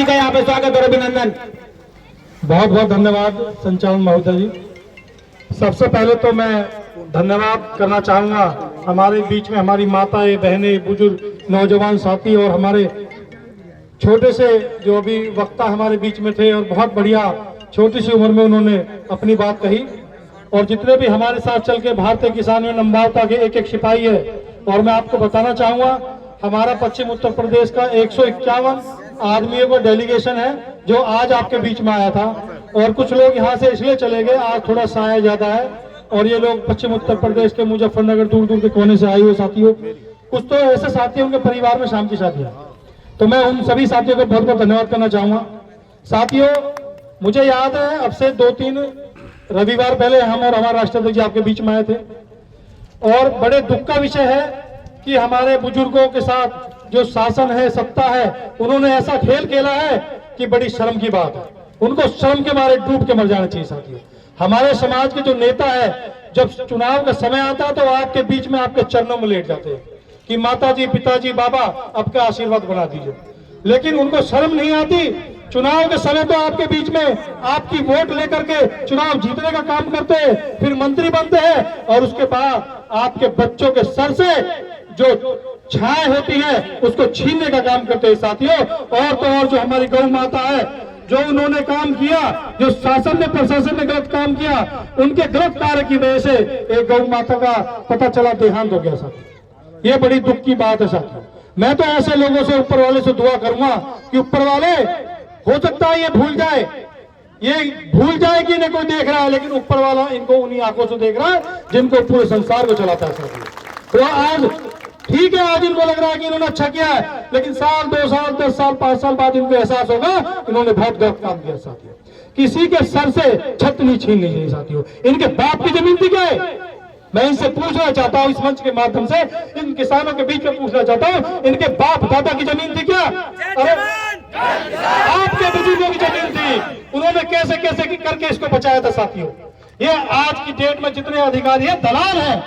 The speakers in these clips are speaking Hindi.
जी का यहाँ पे स्वागत और अभिनंदन। बहुत बहुत धन्यवाद संचालन महोदय जी। सबसे पहले तो मैं धन्यवाद करना चाहूँगा हमारे बीच में हमारी माताएं, बहनें, बुजुर्ग, नौजवान साथी और हमारे छोटे से जो अभी वक्ता हमारे बीच में थे और बहुत बढ़िया छोटी सी उम्र में उन्होंने अपनी बात कही। और जितने भी हमारे साथ चल के भारतीय किसान यूनियन अम्बावता के एक शिपाही है, और मैं आपको बताना चाहूँगा हमारा पश्चिम उत्तर प्रदेश का 151 आदमियों का डेलीगेशन है जो आज आपके बीच में आया था। और कुछ लोग यहाँ से इसलिए चले गए, आज थोड़ा साया ज्यादा है और ये लोग पश्चिम उत्तर प्रदेश के मुजफ्फरनगर दूर दूर के कोने से आए हुए साथियों, कुछ तो ऐसे साथी उनके परिवार में शाम की शादी है, तो मैं उन सभी साथियों को बहुत बहुत धन्यवाद करना चाहूंगा। साथियों, मुझे याद है अब से 2-3 रविवार पहले हम और हमारे राष्ट्राध्यक्ष जी आपके बीच में आए थे और बड़े दुख का विषय है कि हमारे बुजुर्गों के साथ जो शासन है, सत्ता है, उन्होंने ऐसा खेल खेला है कि बड़ी शर्म की बात है। उनको शर्म के मारे डूब के मर जाना चाहिए साथियों। हमारे समाज के जो नेता है, जब चुनाव का समय आता है तो आपके बीच में आपके चरणों में लेट जाते हैं कि माताजी, पिताजी, बाबा आपका आशीर्वाद बना दीजिए, लेकिन उनको शर्म नहीं आती। चुनाव के समय तो आपके बीच में आपकी वोट लेकर के चुनाव जीतने का काम करते हैं, फिर मंत्री बनते हैं और उसके बाद आपके बच्चों के सर से जो छाया होती है उसको छीनने का काम करते हैं साथियों। और तो और जो हमारी गौ माता है, जो उन्होंने काम किया, जो शासन ने, प्रशासन ने गलत काम किया, उनके गलत कार्य की वजह से एक गौ माता का पता चला देहांत हो गया साथियों। ये बड़ी दुख की बात है साथियों। मैं तो ऐसे लोगों से, ऊपर वाले से दुआ करूंगा कि ऊपर वाले, हो सकता है ये भूल जाए कि नहीं कोई देख रहा है, लेकिन ऊपर वाला इनको उन्हीं आंखों से देख रहा है जिनको पूरे संसार को चलाता है साथियों। तो आज ठीक है, आज इनको लग रहा है कि इन्होंने अच्छा किया है, लेकिन 1 साल, 2 साल, 10 साल, 5 साल बाद इनको एहसास होगा इन्होंने बहुत गलत काम किया साथियों। किसी के सर से छत नहीं छीननी चाहिए साथियों। इनके बाप की जमीन थी क्या? मैं इनसे पूछना चाहता हूं, इस मंच के माध्यम से इन किसानों के बीच में पूछना चाहता हूं, इनके बाप दादा की जमीन थी क्या? अरे आपके बुजुर्गों की जमीन थी, उन्होंने कैसे कैसे करके इसको बचाया था साथियों। ये आज की डेट में जितने अधिकारी हैं, दलाल हैं,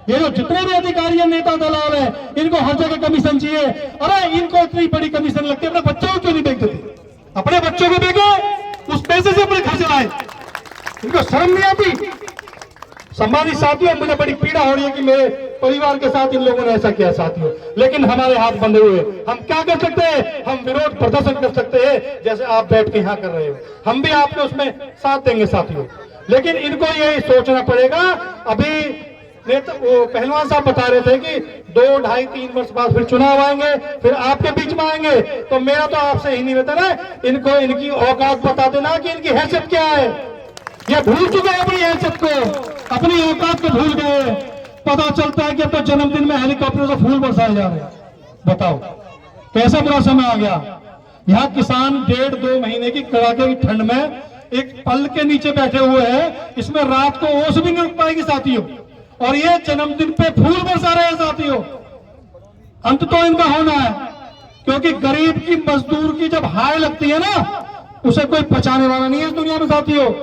ये जो जितने भी अधिकारी हैं, नेता दलाल हैं, इनको हर जगह कमीशन चाहिए। अरे इनको इतनी बड़ी कमीशन लगती है, अपने बच्चों को क्यों नहीं बेच देते? अपने बच्चों को बेचो, उस पैसे से अपने घर चलाए। इनको शर्म नहीं आती? सम्मानित साथियों, मुझे बड़ी पीड़ा हो रही है कि मेरे परिवार के साथ इन लोगों ने ऐसा किया साथियों, लेकिन हमारे हाथ बंधे हुए। हम क्या कर सकते हैं? हम विरोध प्रदर्शन कर सकते हैं, जैसे आप बैठ के यहाँ कर रहे हो, हम भी आपके उसमें साथ देंगे साथियों। लेकिन इनको ये सोचना पड़ेगा। अभी वो पहलवान साहब बता रहे थे कि 2, 2.5, 3 वर्ष बाद फिर चुनाव आएंगे, फिर आपके बीच में आएंगे, तो मेरा तो आपसे ही निवेदन है, इनको इनकी औकात बता देना कि इनकी हैसियत क्या है। ये भूल चुके हैं अपनी हैसियत को, अपनी औकात को भूल गए। पता चलता है कि अब तो जन्मदिन में हेलीकॉप्टर से फूल बरसाए जा रहे हैं। बताओ कैसा बुरा समय आ गया। यहाँ किसान 1.5-2 महीने की कड़ाके की ठंड में एक पल के नीचे बैठे हुए हैं, इसमें रात को ओस भी नहीं रुक पाएगी साथियों, और ये जन्मदिन पे फूल बरसा रहे हैं साथियों। अंत तो इनका होना है, क्योंकि गरीब की, मजदूर की जब हाय लगती है ना, उसे कोई बचाने वाला नहीं है इस दुनिया में साथियों।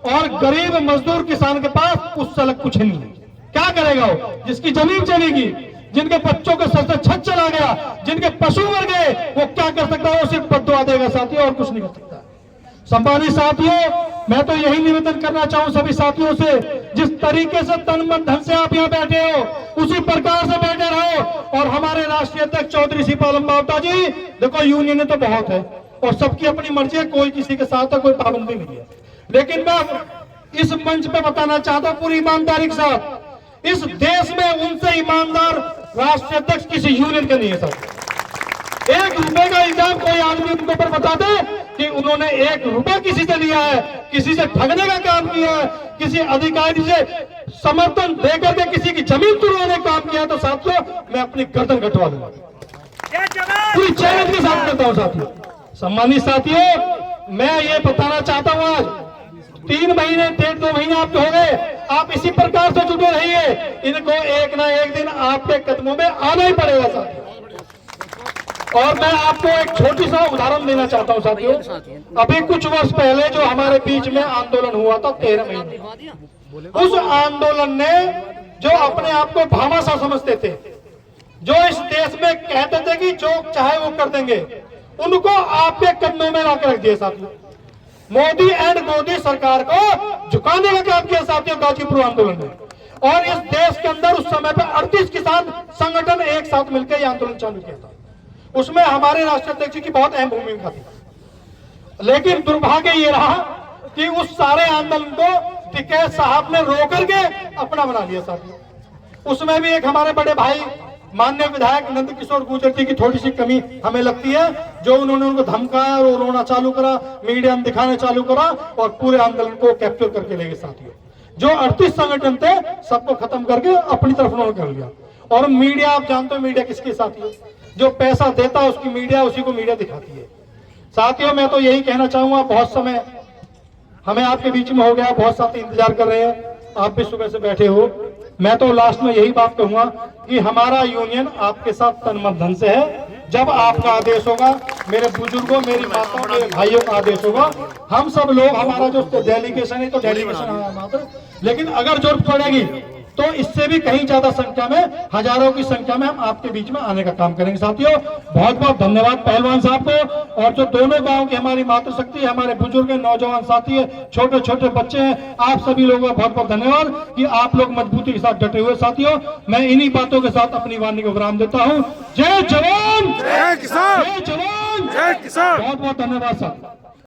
और गरीब मजदूर किसान के पास उससे अलग कुछ नहीं है। क्या करेगा वो? जिसकी जमीन चली गई, जिनके बच्चों के सर से छत चला गया, जिनके पशु मर गए, वो क्या कर सकता है? वो सिर्फ बद्दुआ देगा साथियों, और कुछ नहीं कर सकता। सम्मानित साथियों, मैं तो यही निवेदन करना चाहूं सभी साथियों से, जिस तरीके से तन मन धन से आप यहाँ बैठे हो, उसी प्रकार से बैठे रहो। और हमारे राष्ट्रीय अध्यक्ष चौधरी शिवपाल अम्बावता जी, देखो यूनियन तो बहुत है और सबकी अपनी मर्जी है, कोई किसी के साथ कोई पाबंदी नहीं है, लेकिन मैं इस मंच पे बताना चाहता हूं पूरी ईमानदारी के साथ, इस देश में उनसे ईमानदार राष्ट्रीय अध्यक्ष किसी यूनियन के नहीं है साहब। 1 रुपए का इल्जाम कोई आदमी उनके ऊपर बता दे कि उन्होंने 1 रुपया किसी से लिया है, किसी से ठगने का काम किया है, किसी अधिकारी से समर्थन देकर के किसी की जमीन तुड़वाने का काम किया है, तो साथियों मैं अपनी गर्दन कटवा दूंगा, पूरी चैलेंज के साथ करता हूं साथियों। सम्मानित साथियों, मैं ये बताना चाहता हूं, आज 3 महीने, 1.5-2 महीने आपके हो गए, आप इसी प्रकार से जुटे रहिए। इनको एक ना एक दिन आपके कदमों में आना ही पड़ेगा साथियों। और मैं आपको एक छोटी सा उदाहरण देना चाहता हूं साथियों। अभी कुछ वर्ष पहले जो हमारे बीच में आंदोलन हुआ था 13 महीने, उस आंदोलन ने जो अपने आप को भामाशाह समझते थे, जो इस देश में कहते थे कि जो चाहे वो कर देंगे, उनको आपके कदमों में दिए साथियों। मोदी एंड मोदी सरकार को झुकाने का काम किया साथियों गाजीपुर आंदोलन में। और इस देश के अंदर उस समय पे 38 किसान संगठन एक साथ मिलकर यह आंदोलन चालू किया था। उसमें हमारे राष्ट्रीय अध्यक्ष की बहुत अहम भूमिका थी। लेकिन दुर्भाग्य ये रहा कि उस सारे आंदोलन को टिकैत साहब ने रोकर के अपना बना लिया साथियों। उसमें भी एक हमारे बड़े भाई माननीय विधायक नंद किशोर गुर्जर जी की थोड़ी सी कमी हमें लगती है, जो उन्होंने उनको धमकाया और रोना चालू करा, मीडिया में दिखाने चालू करा और पूरे आंदोलन को कैप्चर करके ले गए साथियों। जो 38 संगठन थे सबको खत्म करके अपनी तरफ उन्होंने कर लिया। और मीडिया, आप जानते हो मीडिया किसके साथियों, जो पैसा देता है उसकी मीडिया, उसी को मीडिया दिखाती है साथियों। मैं तो यही कहना चाहूंगा, बहुत समय हमें आपके बीच में हो गया, बहुत साथी इंतजार कर रहे हैं, आप भी सुबह से बैठे हो। मैं तो लास्ट में यही बात कहूंगा कि हमारा यूनियन आपके साथ तन मन धन से है। जब आपका आदेश होगा, मेरे बुजुर्गों, मेरी माताओं, मेरे भाइयों का आदेश होगा, हम सब लोग, हमारा जो डेलीगेशन है तो डेलीगेशन आया मात्र, लेकिन अगर जरूरत पड़ेगी तो इससे भी कहीं ज्यादा संख्या में, हजारों की संख्या में हम आपके बीच में आने का काम करेंगे साथियों। बहुत बहुत धन्यवाद पहलवान साहब को। और जो दोनों गांव की हमारी मातृशक्ति है, हमारे बुजुर्ग हैं, नौजवान साथी है, छोटे छोटे बच्चे हैं, आप सभी लोगों का बहुत बहुत धन्यवाद कि आप लोग मजबूती के साथ डटे हुए साथियों। मैं इन्हीं बातों के साथ अपनी वाणी को विराम देता हूँ। जय जवान, जय किसान, जय जवान, जय किसान। बहुत बहुत धन्यवाद साहब।